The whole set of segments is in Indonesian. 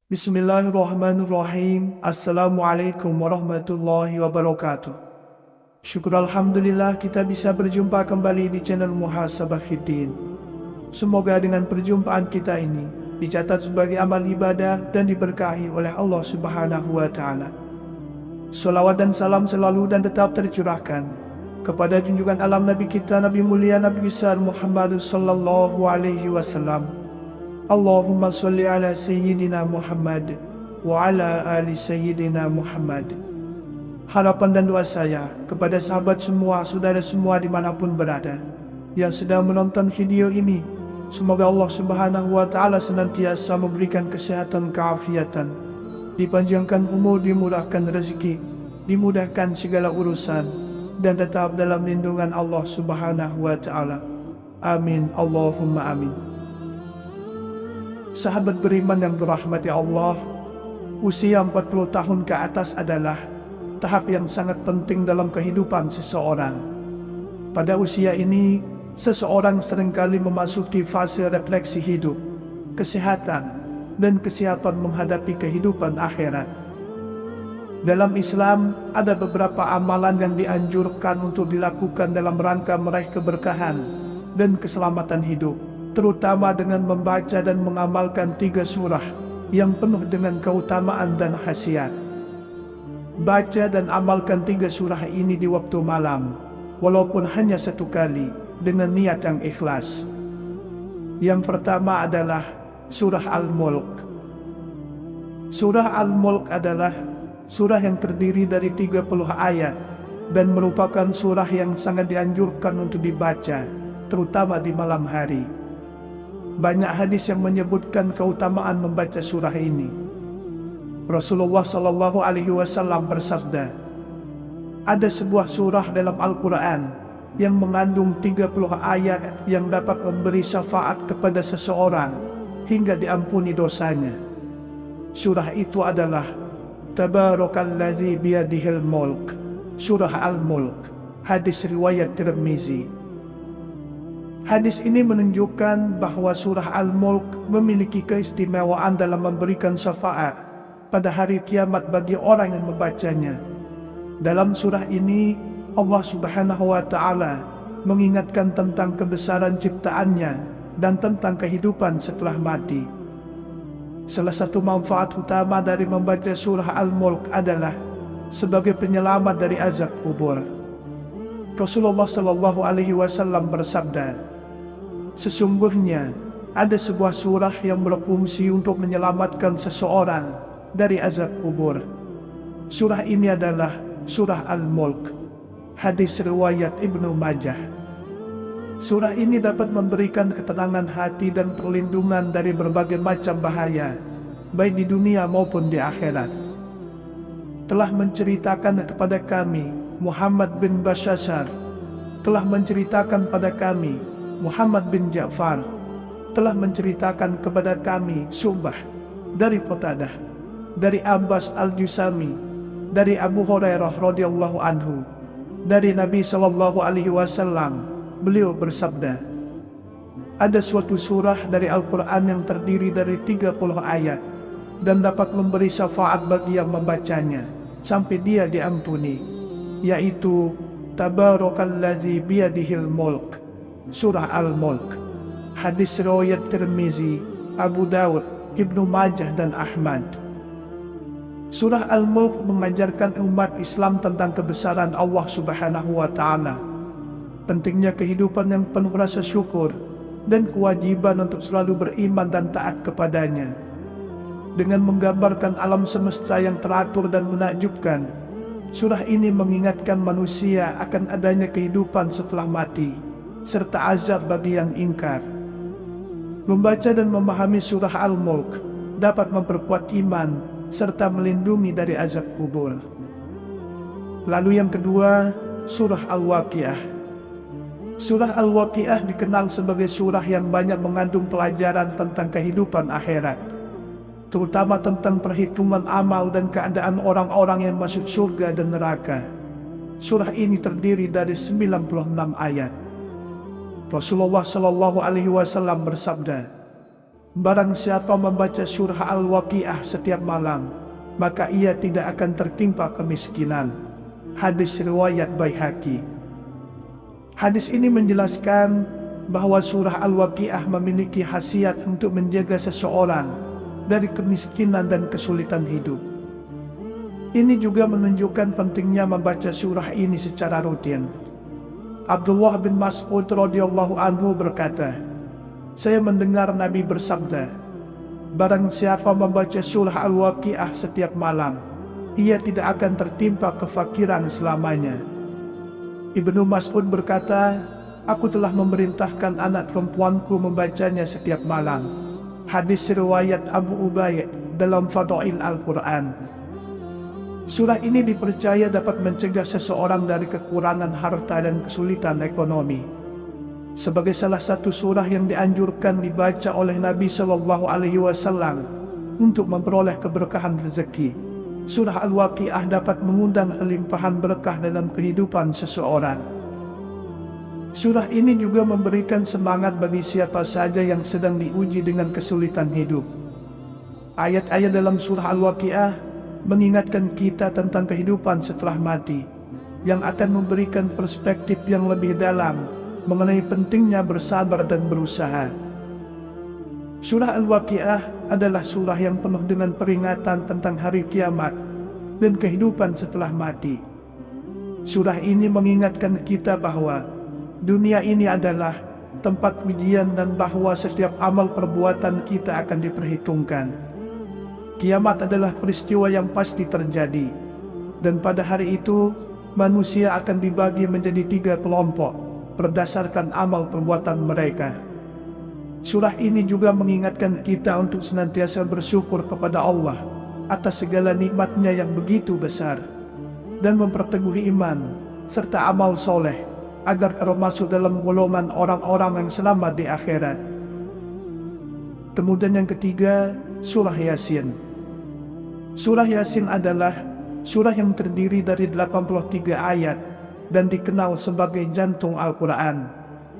Bismillahirrahmanirrahim. Assalamualaikum warahmatullahi wabarakatuh. Syukur Alhamdulillah kita bisa berjumpa kembali di channel Muhasabah Fiddin. Semoga dengan perjumpaan kita ini dicatat sebagai amal ibadah dan diberkahi oleh Allah Subhanahu wa Ta'ala. Salawat dan salam selalu dan tetap tercurahkan kepada junjungan alam Nabi kita, Nabi mulia, Nabi besar Muhammad sallallahu alaihi wasallam. Allahumma salli ala Sayyidina Muhammad wa ala ali Sayyidina Muhammad. Harapan dan doa saya kepada sahabat semua, saudara semua dimanapun berada yang sedang menonton video ini, semoga Allah Subhanahu wa Ta'ala senantiasa memberikan kesehatan, keafiatan, dipanjangkan umur, dimurahkan rezeki, dimudahkan segala urusan, dan tetap dalam lindungan Allah Subhanahu wa Ta'ala. Amin, Allahumma amin. Sahabat beriman yang dirahmati Allah, usia 40 tahun ke atas adalah tahap yang sangat penting dalam kehidupan seseorang. Pada usia ini, seseorang seringkali memasuki fase refleksi hidup, kesehatan, dan kesiapan menghadapi kehidupan akhirat. Dalam Islam, ada beberapa amalan yang dianjurkan untuk dilakukan dalam rangka meraih keberkahan dan keselamatan hidup, terutama dengan membaca dan mengamalkan 3 surah yang penuh dengan keutamaan dan khasiat. Baca dan amalkan 3 surah ini di waktu malam, walaupun hanya 1 kali, dengan niat yang ikhlas. Yang pertama adalah surah Al-Mulk. Surah Al-Mulk adalah surah yang terdiri dari 30 ayat dan merupakan surah yang sangat dianjurkan untuk dibaca, terutama di malam hari. Banyak hadis yang menyebutkan keutamaan membaca surah ini. Rasulullah Shallallahu Alaihi Wasallam bersabda, ada sebuah surah dalam Al-Quran yang mengandung 30 ayat yang dapat memberi syafaat kepada seseorang hingga diampuni dosanya. Surah itu adalah Tabarakalladzi biyadihil mulk, surah Al-Mulk, hadis riwayat Tirmizi. Hadis ini menunjukkan bahwa surah Al-Mulk memiliki keistimewaan dalam memberikan syafaat pada hari kiamat bagi orang yang membacanya. Dalam surah ini, Allah Subhanahu wa Ta'ala mengingatkan tentang kebesaran ciptaannya dan tentang kehidupan setelah mati. Salah satu manfaat utama dari membaca surah Al-Mulk adalah sebagai penyelamat dari azab kubur. Rasulullah Shallallahu Alaihi Wasallam bersabda, sesungguhnya ada sebuah surah yang berfungsi untuk menyelamatkan seseorang dari azab kubur. Surah ini adalah surah Al-Mulk, hadis riwayat Ibnu Majah. Surah ini dapat memberikan ketenangan hati dan perlindungan dari berbagai macam bahaya, baik di dunia maupun di akhirat. Telah menceritakan kepada kami Muhammad bin Bashashar, telah menceritakan pada kami Muhammad bin Ja'far, telah menceritakan kepada kami Syu'bah dari Qatadah, dari Abbas al-Jusami, dari Abu Hurairah radhiyallahu anhu, dari Nabi sallallahu alaihi wasallam, beliau bersabda, ada suatu surah dari Al-Quran yang terdiri dari 30 ayat dan dapat memberi syafaat bagi yang membacanya sampai dia diampuni, yaitu Tabarakalladzi biyadihil mulk, surah Al-Mulk, hadis riwayat Tirmizi, Abu Dawud, Ibnu Majah, dan Ahmad. Surah Al-Mulk mengajarkan umat Islam tentang kebesaran Allah Subhanahu wa Ta'ala, pentingnya kehidupan yang penuh rasa syukur, dan kewajiban untuk selalu beriman dan taat kepadanya. Dengan menggambarkan alam semesta yang teratur dan menakjubkan, surah ini mengingatkan manusia akan adanya kehidupan setelah mati, serta azab bagi yang ingkar. Membaca dan memahami surah Al-Mulk dapat memperkuat iman serta melindungi dari azab kubur. Lalu yang kedua, surah Al-Waqiah. Surah Al-Waqiah dikenal sebagai surah yang banyak mengandung pelajaran tentang kehidupan akhirat, terutama tentang perhitungan amal dan keadaan orang-orang yang masuk surga dan neraka. Surah ini terdiri dari 96 ayat. Rasulullah Shallallahu Alaihi Wasallam bersabda, "Barang siapa membaca surah Al-Waqiah setiap malam, maka ia tidak akan tertimpa kemiskinan." Hadis riwayat Baihaqi. Hadis ini menjelaskan bahwa surah Al-Waqiah memiliki khasiat untuk menjaga seseorang dari kemiskinan dan kesulitan hidup. Ini juga menunjukkan pentingnya membaca surah ini secara rutin. Abdullah bin Mas'ud radhiyallahu anhu berkata, "Saya mendengar Nabi bersabda, barang siapa membaca surah Al-Waqiah setiap malam, ia tidak akan tertimpa kefakiran selamanya." Ibnu Mas'ud berkata, "Aku telah memerintahkan anak perempuanku membacanya setiap malam." Hadis riwayat Abu Ubaid dalam Fadail Al-Quran. Surah ini dipercaya dapat mencegah seseorang dari kekurangan harta dan kesulitan ekonomi. Sebagai salah satu surah yang dianjurkan dibaca oleh Nabi Shallallahu Alaihi Wasallam untuk memperoleh keberkahan rezeki, surah Al-Waqiah dapat mengundang limpahan berkah dalam kehidupan seseorang. Surah ini juga memberikan semangat bagi siapa saja yang sedang diuji dengan kesulitan hidup. Ayat-ayat dalam surah Al-Waqiah mengingatkan kita tentang kehidupan setelah mati, yang akan memberikan perspektif yang lebih dalam mengenai pentingnya bersabar dan berusaha. Surah Al-Waqiah adalah surah yang penuh dengan peringatan tentang hari kiamat dan kehidupan setelah mati. Surah ini mengingatkan kita bahwa dunia ini adalah tempat ujian dan bahwa setiap amal perbuatan kita akan diperhitungkan. Kiamat adalah peristiwa yang pasti terjadi, dan pada hari itu manusia akan dibagi menjadi 3 kelompok berdasarkan amal perbuatan mereka. Surah ini juga mengingatkan kita untuk senantiasa bersyukur kepada Allah atas segala nikmatnya yang begitu besar, dan memperteguhi iman serta amal soleh agar termasuk dalam golongan orang-orang yang selamat di akhirat. Kemudian yang ketiga, surah Yasin. Surah Yasin adalah surah yang terdiri dari 83 ayat dan dikenal sebagai jantung Al-Quran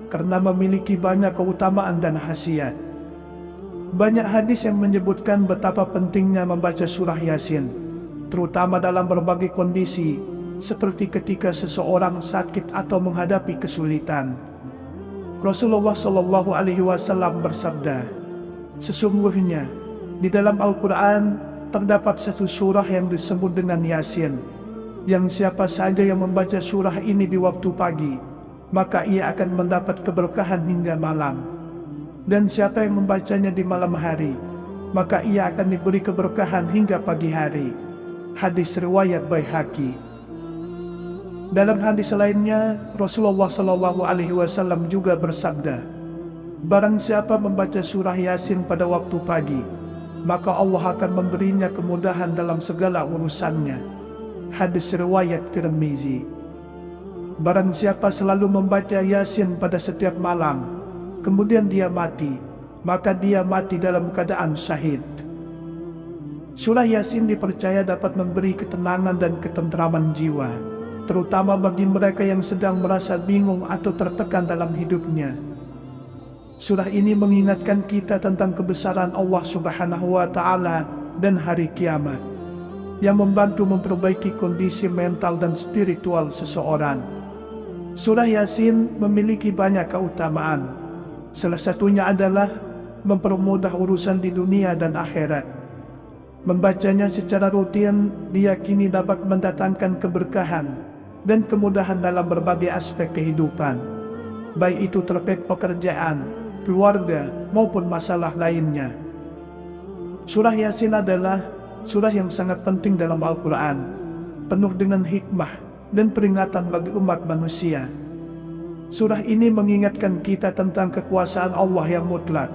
karena memiliki banyak keutamaan dan khasiat. Banyak hadis yang menyebutkan betapa pentingnya membaca surah Yasin, terutama dalam berbagai kondisi, seperti ketika seseorang sakit atau menghadapi kesulitan. Rasulullah Shallallahu Alaihi Wasallam bersabda, "Sesungguhnya di dalam Al-Quran terdapat satu surah yang disebut dengan Yasin, yang siapa saja yang membaca surah ini di waktu pagi, maka ia akan mendapat keberkahan hingga malam. Dan siapa yang membacanya di malam hari, maka ia akan diberi keberkahan hingga pagi hari." Hadis riwayat Baihaqi. Dalam hadis lainnya, Rasulullah Shallallahu Alaihi Wasallam juga bersabda, "Barang siapa membaca surah Yasin pada waktu pagi, maka Allah akan memberinya kemudahan dalam segala urusannya." Hadis riwayat Tirmizi. Barang siapa selalu membaca Yasin pada setiap malam, kemudian dia mati, maka dia mati dalam keadaan syahid. Surah Yasin dipercaya dapat memberi ketenangan dan ketentraman jiwa, terutama bagi mereka yang sedang merasa bingung atau tertekan dalam hidupnya. Surah ini mengingatkan kita tentang kebesaran Allah Subhanahu wa Ta'ala dan hari kiamat, yang membantu memperbaiki kondisi mental dan spiritual seseorang. Surah Yasin memiliki banyak keutamaan. Salah satunya adalah mempermudah urusan di dunia dan akhirat. Membacanya secara rutin diyakini dapat mendatangkan keberkahan dan kemudahan dalam berbagai aspek kehidupan, baik itu terkait pekerjaan, keluarga, maupun masalah lainnya. Surah Yasin adalah surah yang sangat penting dalam Al-Quran, penuh dengan hikmah dan peringatan bagi umat manusia. Surah ini mengingatkan kita tentang kekuasaan Allah yang mutlak,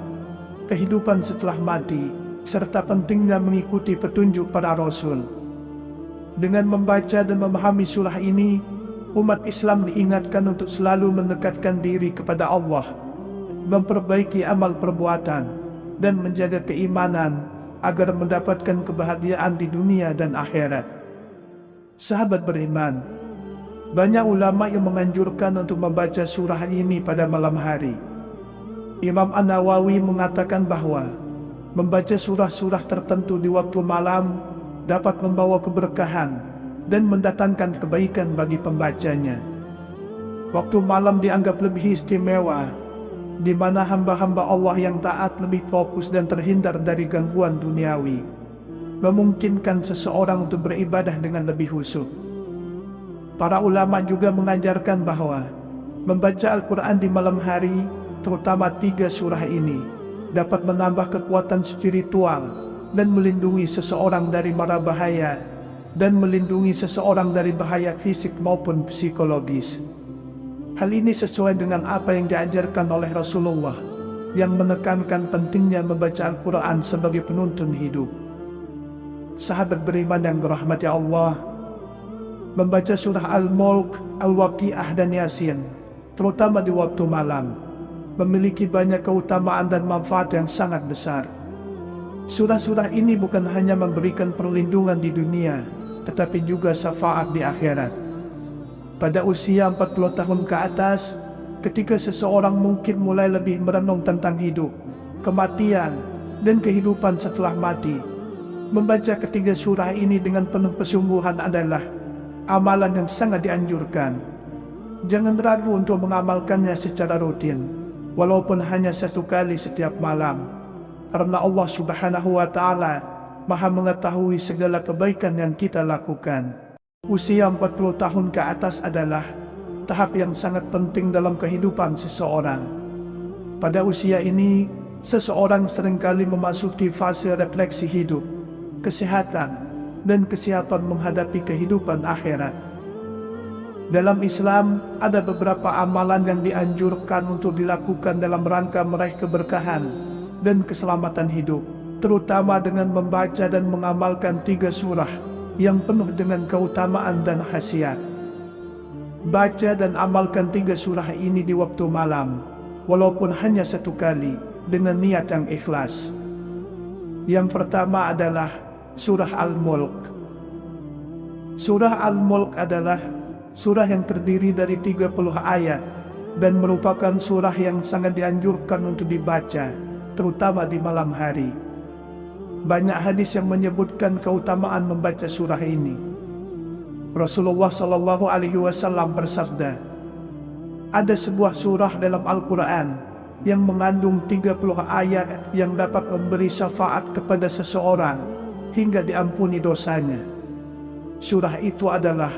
kehidupan setelah mati, serta pentingnya mengikuti petunjuk para Rasul. Dengan membaca dan memahami surah ini, Umat Islam diingatkan untuk selalu mendekatkan diri kepada Allah, memperbaiki amal perbuatan, dan menjaga keimanan agar mendapatkan kebahagiaan di dunia dan akhirat. Sahabat beriman, banyak ulama yang menganjurkan untuk membaca surah ini pada malam hari. Imam An-Nawawi mengatakan bahwa membaca surah-surah tertentu di waktu malam dapat membawa keberkahan dan mendatangkan kebaikan bagi pembacanya. Waktu malam dianggap lebih istimewa, di mana hamba-hamba Allah yang taat lebih fokus dan terhindar dari gangguan duniawi, memungkinkan seseorang untuk beribadah dengan lebih khusyuk. Para ulama juga mengajarkan bahwa membaca Al-Quran di malam hari, terutama 3 surah ini, dapat menambah kekuatan spiritual dan melindungi seseorang dari mara bahaya, dan melindungi seseorang dari bahaya fisik maupun psikologis. Hal ini sesuai dengan apa yang diajarkan oleh Rasulullah, yang menekankan pentingnya membaca Al-Quran sebagai penuntun hidup. Sahabat beriman yang dirahmati Allah, membaca surah Al-Mulk, Al-Waqiah dan Yasin, terutama di waktu malam, memiliki banyak keutamaan dan manfaat yang sangat besar. Surah-surah ini bukan hanya memberikan perlindungan di dunia, tetapi juga syafaat di akhirat. Pada usia 40 tahun ke atas, ketika seseorang mungkin mulai lebih merenung tentang hidup, kematian, dan kehidupan setelah mati, membaca ketiga surah ini dengan penuh kesungguhan adalah amalan yang sangat dianjurkan. Jangan ragu untuk mengamalkannya secara rutin, walaupun hanya 1 kali setiap malam, karena Allah Subhanahu wa Ta'ala Maha mengetahui segala kebaikan yang kita lakukan. Usia 40 tahun ke atas adalah tahap yang sangat penting dalam kehidupan seseorang. Pada usia ini, seseorang seringkali memasuki fase refleksi hidup, kesehatan, dan kesiapan menghadapi kehidupan akhirat. Dalam Islam, ada beberapa amalan yang dianjurkan untuk dilakukan dalam rangka meraih keberkahan dan keselamatan hidup, terutama dengan membaca dan mengamalkan 3 surah yang penuh dengan keutamaan dan khasiat. Baca dan amalkan 3 surah ini di waktu malam, walaupun hanya 1 kali, dengan niat yang ikhlas. Yang pertama adalah surah Al-Mulk. Surah Al-Mulk adalah surah yang terdiri dari 30 ayat dan merupakan surah yang sangat dianjurkan untuk dibaca, terutama di malam hari. Banyak hadis yang menyebutkan keutamaan membaca surah ini. Rasulullah Shallallahu Alaihi Wasallam bersabda, ada sebuah surah dalam Al-Quran yang mengandung 30 ayat yang dapat memberi syafaat kepada seseorang hingga diampuni dosanya. Surah itu adalah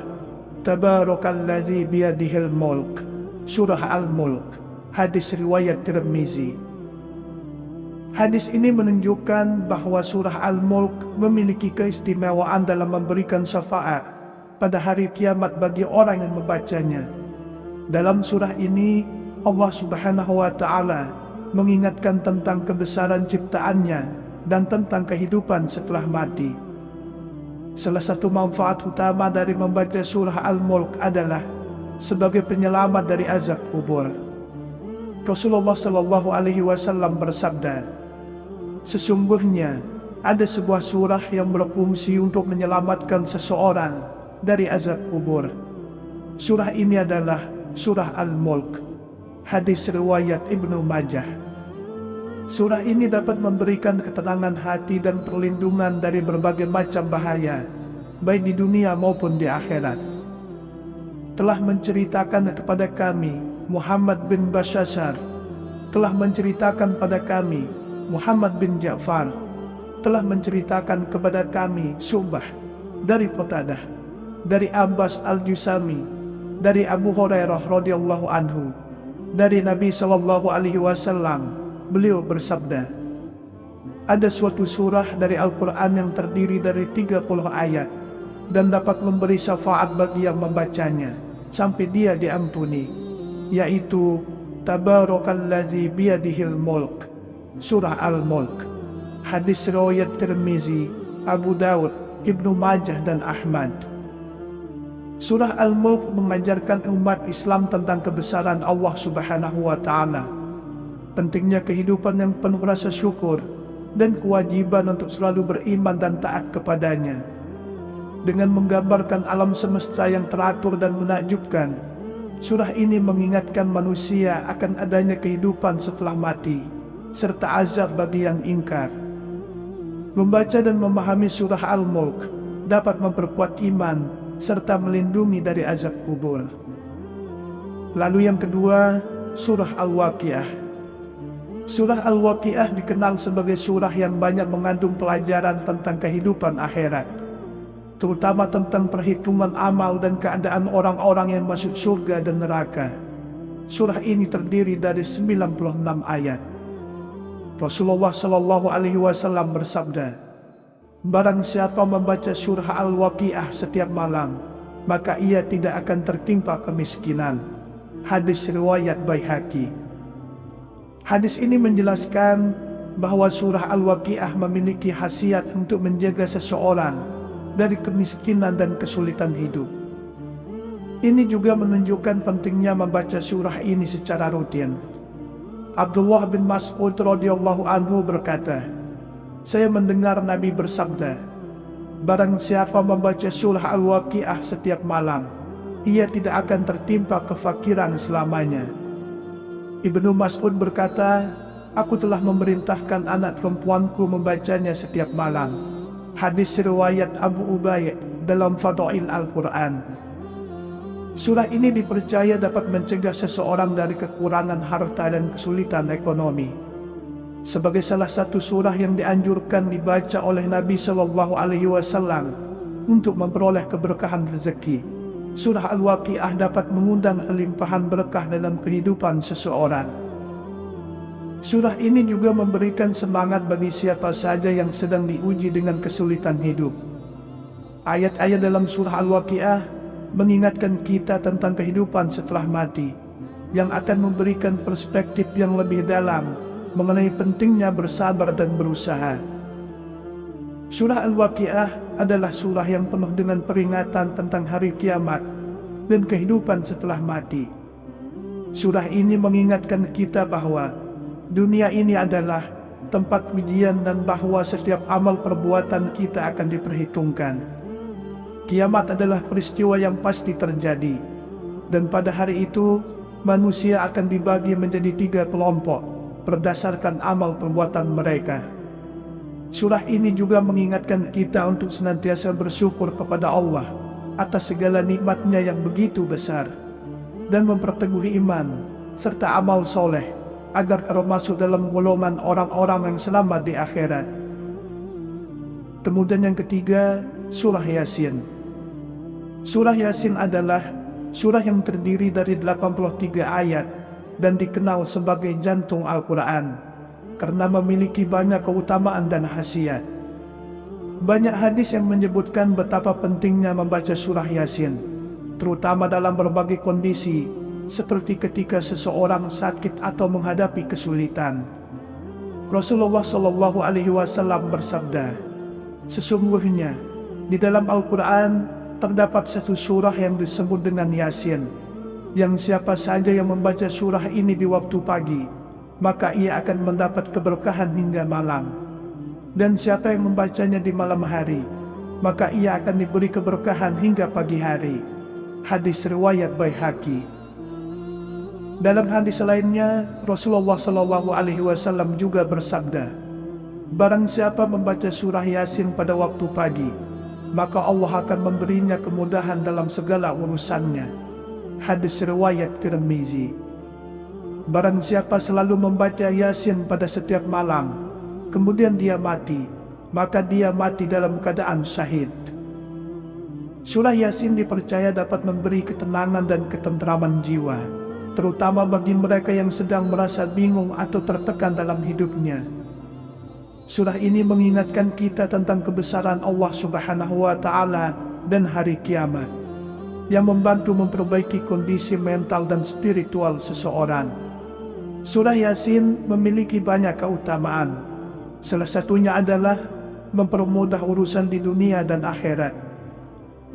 Tabarakalladzi biyadihil mulk, surah Al-Mulk, hadis riwayat Tirmizi. Hadis ini menunjukkan bahwa surah Al-Mulk memiliki keistimewaan dalam memberikan syafaat pada hari kiamat bagi orang yang membacanya. Dalam surah ini, Allah Subhanahu wa Ta'ala mengingatkan tentang kebesaran ciptaannya dan tentang kehidupan setelah mati. Salah satu manfaat utama dari membaca surah Al-Mulk adalah sebagai penyelamat dari azab kubur. Rasulullah Shallallahu Alaihi Wasallam bersabda, sesungguhnya ada sebuah surah yang berfungsi untuk menyelamatkan seseorang dari azab kubur. Surah ini adalah surah Al-Mulk, hadis riwayat Ibnu Majah. Surah ini dapat memberikan ketenangan hati dan perlindungan dari berbagai macam bahaya, baik di dunia maupun di akhirat. Telah menceritakan kepada kami Muhammad bin Bashashar, telah menceritakan pada kami Muhammad bin Ja'far, telah menceritakan kepada kami Syu'bah dari Qatadah, dari Abbas al-Jusami, dari Abu Hurairah radhiyallahu anhu, dari Nabi Shallallahu Alaihi Wasallam. Beliau bersabda, ada suatu surah dari Al-Quran yang terdiri dari 30 ayat dan dapat memberi syafaat bagi yang membacanya sampai dia diampuni, yaitu Tabarakalladzi biyadihil mulk, surah Al-Mulk, hadis riwayat Tirmizi, Abu Daud, Ibnu Majah dan Ahmad. Surah Al-Mulk mengajarkan umat Islam tentang kebesaran Allah Subhanahu wa Ta'ala, pentingnya kehidupan yang penuh rasa syukur, dan kewajiban untuk selalu beriman dan taat kepadanya. Dengan menggambarkan alam semesta yang teratur dan menakjubkan, surah ini mengingatkan manusia akan adanya kehidupan setelah mati, serta azab bagi yang ingkar. Membaca dan memahami surah Al-Mulk dapat memperkuat iman serta melindungi dari azab kubur. Lalu yang kedua, surah Al-Waqiah. Surah Al-Waqiah dikenal sebagai surah yang banyak mengandung pelajaran tentang kehidupan akhirat, terutama tentang perhitungan amal dan keadaan orang-orang yang masuk surga dan neraka. Surah ini terdiri dari 96 ayat. Rasulullah Shallallahu Alaihi Wasallam bersabda, "Barang siapa membaca surah Al-Waqiah setiap malam, maka ia tidak akan tertimpa kemiskinan." Hadis riwayat Baihaqi. Hadis ini menjelaskan bahwa surah Al-Waqiah memiliki khasiat untuk menjaga seseorang dari kemiskinan dan kesulitan hidup. Ini juga menunjukkan pentingnya membaca surah ini secara rutin. Abdullah bin Mas'ud radhiyallahu anhu berkata, "Saya mendengar Nabi bersabda, barang siapa membaca surah Al-Waqiah setiap malam, ia tidak akan tertimpa kefakiran selamanya." Ibnu Mas'ud berkata, "Aku telah memerintahkan anak perempuanku membacanya setiap malam." Hadis riwayat Abu Ubaid dalam Fadail Al-Quran. Surah ini dipercaya dapat mencegah seseorang dari kekurangan harta dan kesulitan ekonomi. Sebagai salah satu surah yang dianjurkan dibaca oleh Nabi Shallallahu Alaihi Wasallam untuk memperoleh keberkahan rezeki, surah Al-Waqiah dapat mengundang limpahan berkah dalam kehidupan seseorang. Surah ini juga memberikan semangat bagi siapa saja yang sedang diuji dengan kesulitan hidup. Ayat-ayat dalam surah Al-Waqiah mengingatkan kita tentang kehidupan setelah mati, yang akan memberikan perspektif yang lebih dalam mengenai pentingnya bersabar dan berusaha. Surah Al-Waqiah adalah surah yang penuh dengan peringatan tentang hari kiamat dan kehidupan setelah mati. Surah ini mengingatkan kita bahwa dunia ini adalah tempat ujian dan bahwa setiap amal perbuatan kita akan diperhitungkan. Kiamat adalah peristiwa yang pasti terjadi, dan pada hari itu manusia akan dibagi menjadi 3 kelompok berdasarkan amal perbuatan mereka. Surah ini juga mengingatkan kita untuk senantiasa bersyukur kepada Allah atas segala nikmatnya yang begitu besar, dan memperteguhi iman serta amal soleh agar termasuk dalam golongan orang-orang yang selamat di akhirat. Kemudian yang ketiga, surah Yasin. Surah Yasin adalah surah yang terdiri dari 83 ayat dan dikenal sebagai jantung Al-Quran karena memiliki banyak keutamaan dan khasiat. Banyak hadis yang menyebutkan betapa pentingnya membaca surah Yasin, terutama dalam berbagai kondisi seperti ketika seseorang sakit atau menghadapi kesulitan. Rasulullah Shallallahu Alaihi Wasallam bersabda, "Sesungguhnya di dalam Al-Quran terdapat satu surah yang disebut dengan Yasin, yang siapa saja yang membaca surah ini di waktu pagi, maka ia akan mendapat keberkahan hingga malam. Dan siapa yang membacanya di malam hari, maka ia akan diberi keberkahan hingga pagi hari." Hadis riwayat Baihaqi. Dalam hadis lainnya, Rasulullah Shallallahu Alaihi Wasallam juga bersabda, "Barang siapa membaca surah Yasin pada waktu pagi, maka Allah akan memberinya kemudahan dalam segala urusannya." Hadis riwayat Tirmizi. Barang siapa selalu membaca Yasin pada setiap malam, kemudian dia mati, maka dia mati dalam keadaan syahid. Surah Yasin dipercaya dapat memberi ketenangan dan ketentraman jiwa, terutama bagi mereka yang sedang merasa bingung atau tertekan dalam hidupnya. Surah ini mengingatkan kita tentang kebesaran Allah Subhanahu wa Ta'ala dan hari kiamat, yang membantu memperbaiki kondisi mental dan spiritual seseorang. Surah Yasin memiliki banyak keutamaan. Salah satunya adalah mempermudah urusan di dunia dan akhirat.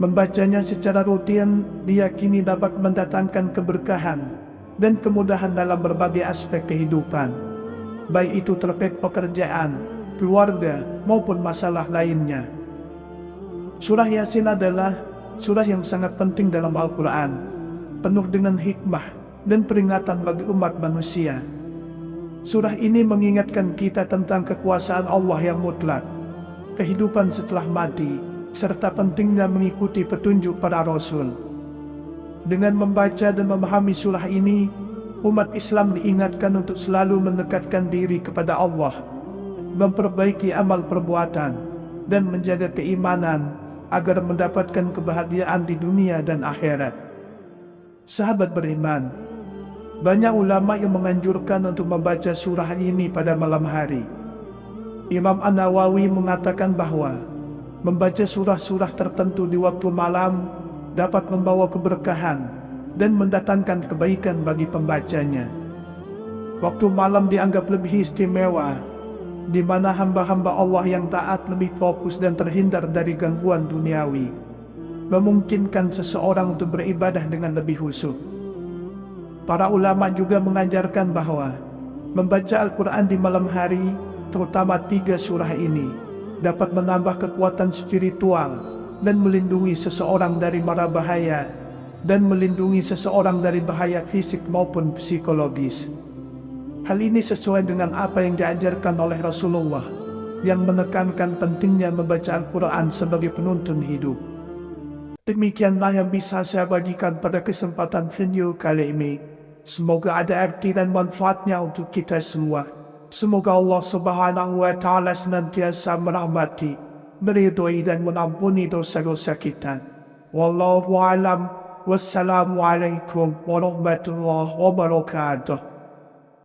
Membacanya secara rutin diyakini dapat mendatangkan keberkahan dan kemudahan dalam berbagai aspek kehidupan, baik itu terkait pekerjaan, keluarga, maupun masalah lainnya. Surah Yasin adalah surah yang sangat penting dalam Al-Quran, penuh dengan hikmah dan peringatan bagi umat manusia. Surah ini mengingatkan kita tentang kekuasaan Allah yang mutlak, kehidupan setelah mati, serta pentingnya mengikuti petunjuk para Rasul. Dengan membaca dan memahami surah ini, umat Islam diingatkan untuk selalu mendekatkan diri kepada Allah, memperbaiki amal perbuatan, dan menjaga keimanan agar mendapatkan kebahagiaan di dunia dan akhirat. Sahabat beriman, banyak ulama yang menganjurkan untuk membaca surah ini pada malam hari. Imam An-Nawawi mengatakan bahwa membaca surah-surah tertentu di waktu malam dapat membawa keberkahan dan mendatangkan kebaikan bagi pembacanya. Waktu malam dianggap lebih istimewa, di mana hamba-hamba Allah yang taat lebih fokus dan terhindar dari gangguan duniawi, memungkinkan seseorang untuk beribadah dengan lebih khusyuk. Para ulama juga mengajarkan bahwa membaca Al-Quran di malam hari, terutama 3 surah ini, dapat menambah kekuatan spiritual dan melindungi seseorang dari mara bahaya, dan melindungi seseorang dari bahaya fisik maupun psikologis. Hal ini sesuai dengan apa yang diajarkan oleh Rasulullah, yang menekankan pentingnya membaca Al-Quran sebagai penuntun hidup. Demikianlah yang bisa saya bagikan pada kesempatan video kali ini. Semoga ada arti dan manfaatnya untuk kita semua. Semoga Allah Subhanahu wa Ta'ala senantiasa merahmati, meridhoi dan mengampuni dosa-dosa kita. Wallahu a'lam. Wassalamualaikum warahmatullahi wabarakatuh.